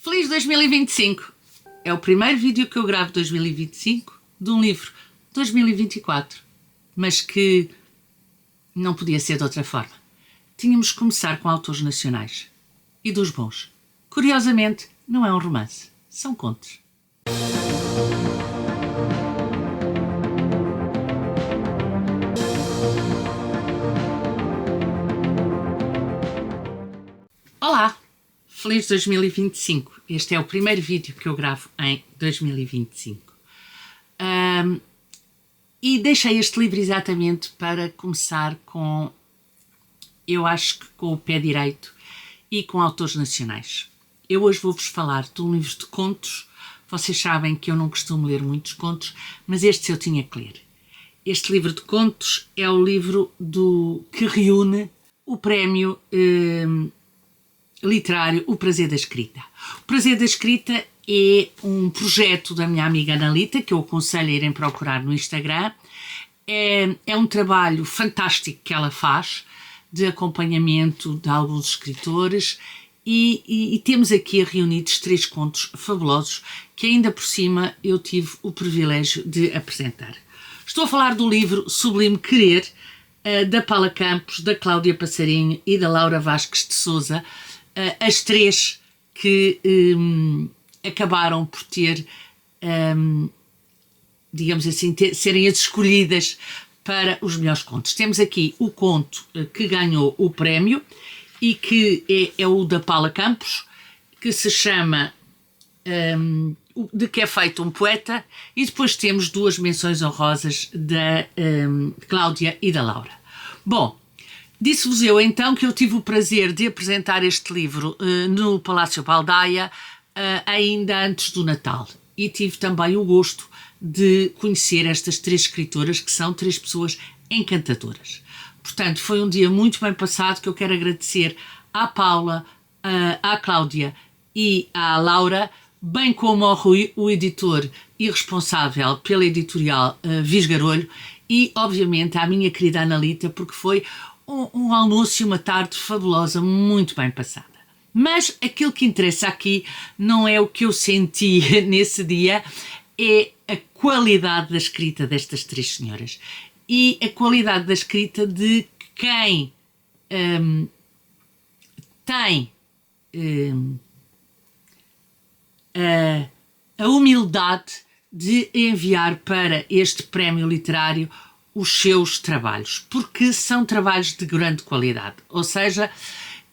Feliz 2025! É o primeiro vídeo que eu gravo 2025 de um livro 2024, mas que não podia ser de outra forma. Tínhamos que começar com autores nacionais e dos bons. Curiosamente, não é um romance, são contos. Olá! Feliz 2025! Este é o primeiro vídeo que eu gravo em 2025. E deixei este livro exatamente para começar com, eu acho que com o pé direito e com autores nacionais. Eu hoje vou-vos falar de um livro de contos. Vocês sabem que eu não costumo ler muitos contos, mas este eu tinha que ler. Este livro de contos é o livro que reúne o prémio literário O Prazer da Escrita. O Prazer da Escrita é um projeto da minha amiga Analita, que eu aconselho a irem procurar no Instagram. É um trabalho fantástico que ela faz de acompanhamento de alguns escritores e temos aqui reunidos 3 contos fabulosos que ainda por cima eu tive o privilégio de apresentar. Estou a falar do livro Sublime Querer, da Paula Campos, da Cláudia Passarinho e da Laura Vasques de Sousa, as 3 que acabaram por ter, digamos assim, serem as escolhidas para os melhores contos. Temos aqui o conto que ganhou o prémio e que é o da Paula Campos, que se chama De que é feito um poeta, e depois temos 2 menções honrosas da Cláudia e da Laura. Bom, disse-vos eu então que eu tive o prazer de apresentar este livro no Palácio Baldaia ainda antes do Natal, e tive também o gosto de conhecer estas 3 escritoras, que são 3 pessoas encantadoras. Portanto, foi um dia muito bem passado, que eu quero agradecer à Paula, à Cláudia e à Laura, bem como ao Rui, o editor e responsável pela editorial Visgarolho, e obviamente à minha querida Analita, porque foi um almoço e uma tarde fabulosa, muito bem passada. Mas aquilo que interessa aqui não é o que eu senti nesse dia, é a qualidade da escrita destas 3 senhoras e a qualidade da escrita de quem tem a humildade de enviar para este prémio literário os seus trabalhos, porque são trabalhos de grande qualidade. Ou seja,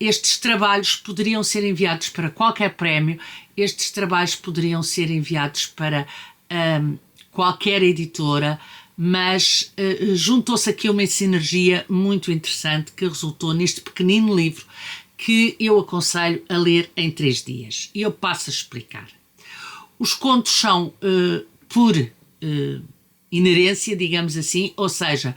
estes trabalhos poderiam ser enviados para qualquer prémio, estes trabalhos poderiam ser enviados para qualquer editora, mas juntou-se aqui uma sinergia muito interessante que resultou neste pequenino livro que eu aconselho a ler em 3 dias. E eu passo a explicar. Os contos são por inerência, digamos assim, ou seja,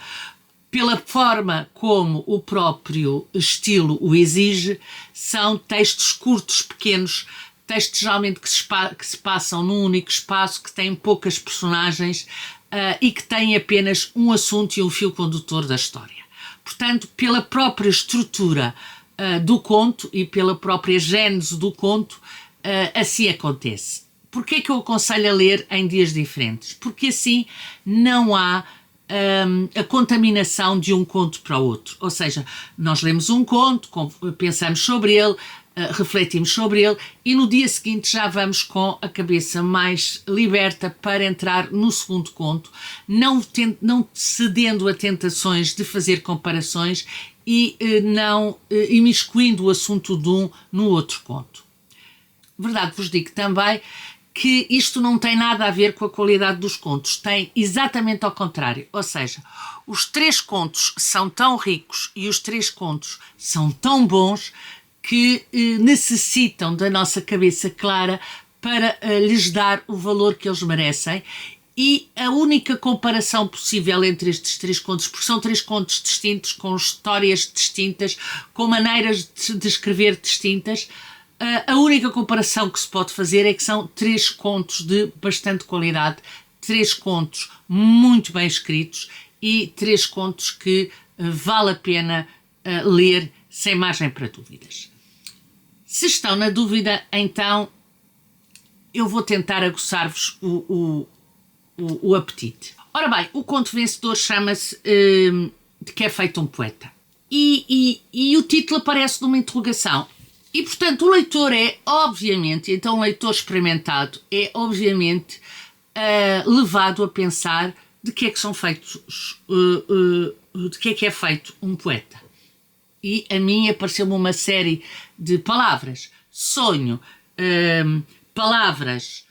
pela forma como o próprio estilo o exige, são textos curtos, pequenos, textos geralmente que se passam num único espaço, que têm poucas personagens e que têm apenas um assunto e um fio condutor da história. Portanto, pela própria estrutura do conto e pela própria gênese do conto, assim acontece. Porquê é que eu aconselho a ler em dias diferentes? Porque assim não há a contaminação de um conto para o outro. Ou seja, nós lemos um conto, pensamos sobre ele, refletimos sobre ele e no dia seguinte já vamos com a cabeça mais liberta para entrar no segundo conto, não cedendo a tentações de fazer comparações e não imiscuindo o assunto de um no outro conto. Verdade vos digo também que isto não tem nada a ver com a qualidade dos contos, tem exatamente ao contrário, ou seja, os 3 contos são tão ricos e os 3 contos são tão bons que necessitam da nossa cabeça clara para lhes dar o valor que eles merecem, e a única comparação possível entre estes 3 contos, porque são 3 contos distintos, com histórias distintas, com maneiras de escrever distintas, a única comparação que se pode fazer é que são 3 contos de bastante qualidade, 3 contos muito bem escritos e 3 contos que vale a pena ler sem margem para dúvidas. Se estão na dúvida, então eu vou tentar aguçar-vos o apetite. Ora bem, o conto vencedor chama-se De que é feito um poeta. E o título aparece numa interrogação. E, portanto, o leitor é, obviamente, então um leitor experimentado, é, obviamente, levado a pensar de que é que são feitos, de que é feito um poeta. E a mim apareceu-me uma série de palavras. Sonho, palavras,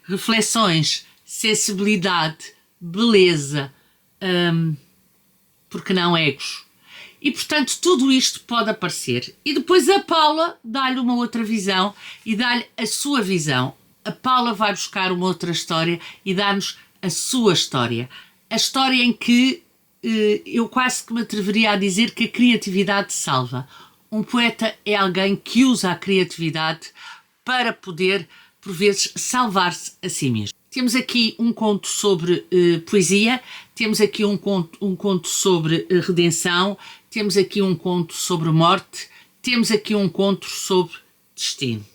reflexões, sensibilidade, beleza, porque não egos. E, portanto, tudo isto pode aparecer. E depois a Paula dá-lhe uma outra visão e dá-lhe a sua visão. A Paula vai buscar uma outra história e dá-nos a sua história. A história em que eu quase que me atreveria a dizer que a criatividade salva. Um poeta é alguém que usa a criatividade para poder, por vezes, salvar-se a si mesmo. Temos aqui um conto sobre poesia, temos aqui um conto sobre redenção, temos aqui um conto sobre morte, temos aqui um conto sobre destinos.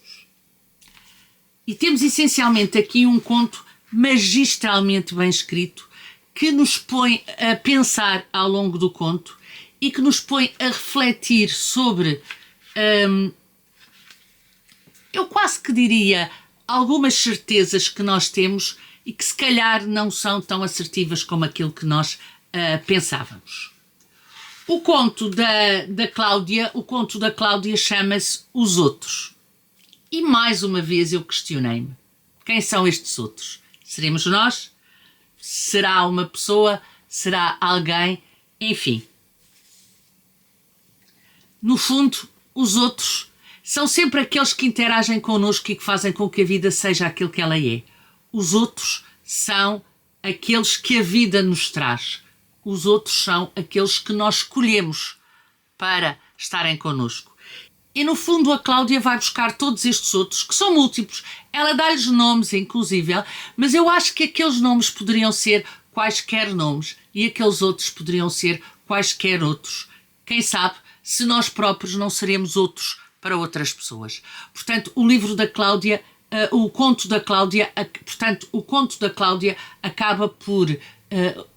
E temos essencialmente aqui um conto magistralmente bem escrito que nos põe a pensar ao longo do conto e que nos põe a refletir sobre, eu quase que diria, algumas certezas que nós temos e que se calhar não são tão assertivas como aquilo que nós pensávamos. O conto da Cláudia chama-se Os Outros. E mais uma vez eu questionei-me. Quem são estes outros? Seremos nós? Será uma pessoa? Será alguém? Enfim. No fundo, os outros são sempre aqueles que interagem connosco e que fazem com que a vida seja aquilo que ela é. Os outros são aqueles que a vida nos traz. Os outros são aqueles que nós escolhemos para estarem connosco. E no fundo a Cláudia vai buscar todos estes outros, que são múltiplos. Ela dá-lhes nomes, inclusive, mas eu acho que aqueles nomes poderiam ser quaisquer nomes e aqueles outros poderiam ser quaisquer outros. Quem sabe se nós próprios não seremos outros para outras pessoas. Portanto, o livro da Cláudia, o conto da Cláudia acaba por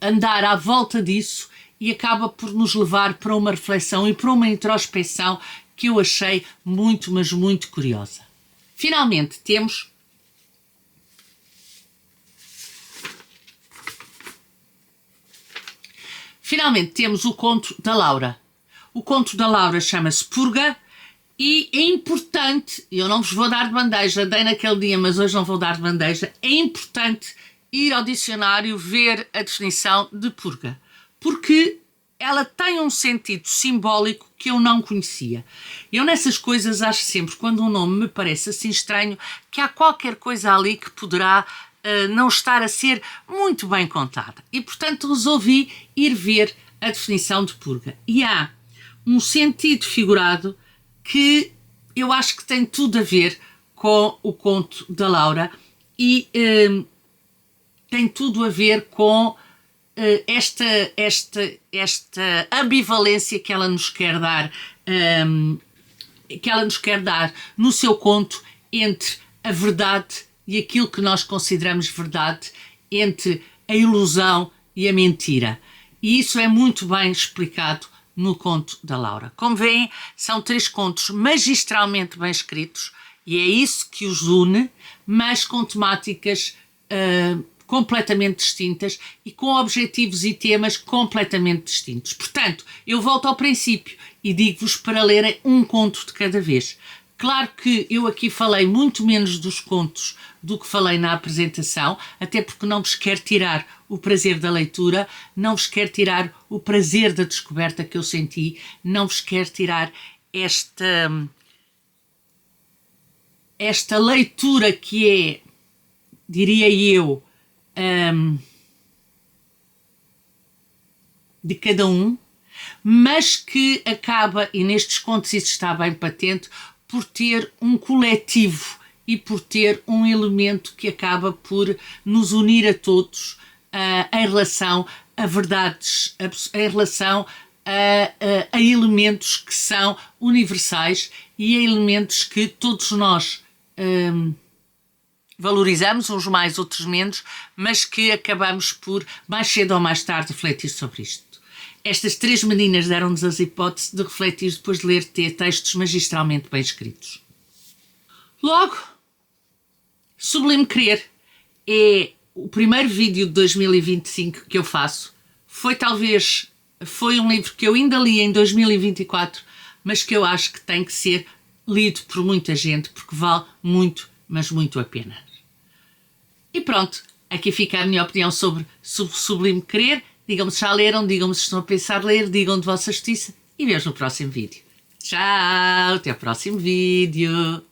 andar à volta disso e acaba por nos levar para uma reflexão e para uma introspecção que eu achei muito, mas muito curiosa. Finalmente temos o conto da Laura. O conto da Laura chama-se Purga e é importante, eu não vos vou dar de bandeja, dei naquele dia, mas hoje não vou dar de bandeja, é importante ir ao dicionário ver a definição de purga, porque ela tem um sentido simbólico que eu não conhecia. Eu nessas coisas acho sempre, quando um nome me parece assim estranho, que há qualquer coisa ali que poderá não estar a ser muito bem contada. E, portanto, resolvi ir ver a definição de purga. E há um sentido figurado que eu acho que tem tudo a ver com o conto da Laura e tem tudo a ver com esta ambivalência que ela nos quer dar, no seu conto entre a verdade e aquilo que nós consideramos verdade, entre a ilusão e a mentira. E isso é muito bem explicado no conto da Laura. Como veem, são 3 contos magistralmente bem escritos e é isso que os une, mas com temáticas completamente distintas e com objetivos e temas completamente distintos. Portanto, eu volto ao princípio e digo-vos para lerem um conto de cada vez. Claro que eu aqui falei muito menos dos contos do que falei na apresentação, até porque não vos quero tirar o prazer da leitura, não vos quero tirar o prazer da descoberta que eu senti, não vos quero tirar esta leitura que é, diria eu, de cada um, mas que acaba, e nestes contos isso está bem patente, por ter um coletivo e por ter um elemento que acaba por nos unir a todos em relação a verdades, em relação a elementos que são universais e a elementos que todos nós valorizamos, uns mais, outros menos, mas que acabamos por, mais cedo ou mais tarde, refletir sobre isto. Estas 3 meninas deram-nos as hipóteses de refletir depois de ler textos magistralmente bem escritos. Logo, Sublime Querer é o primeiro vídeo de 2025 que eu faço. Foi um livro que eu ainda li em 2024, mas que eu acho que tem que ser lido por muita gente, porque vale muito, mas muito a pena. E pronto, aqui fica a minha opinião sobre Sublime Querer. Digam-me se já leram, digam-me se estão a pensar ler, digam de vossa justiça e vejo no próximo vídeo. Tchau, até ao próximo vídeo.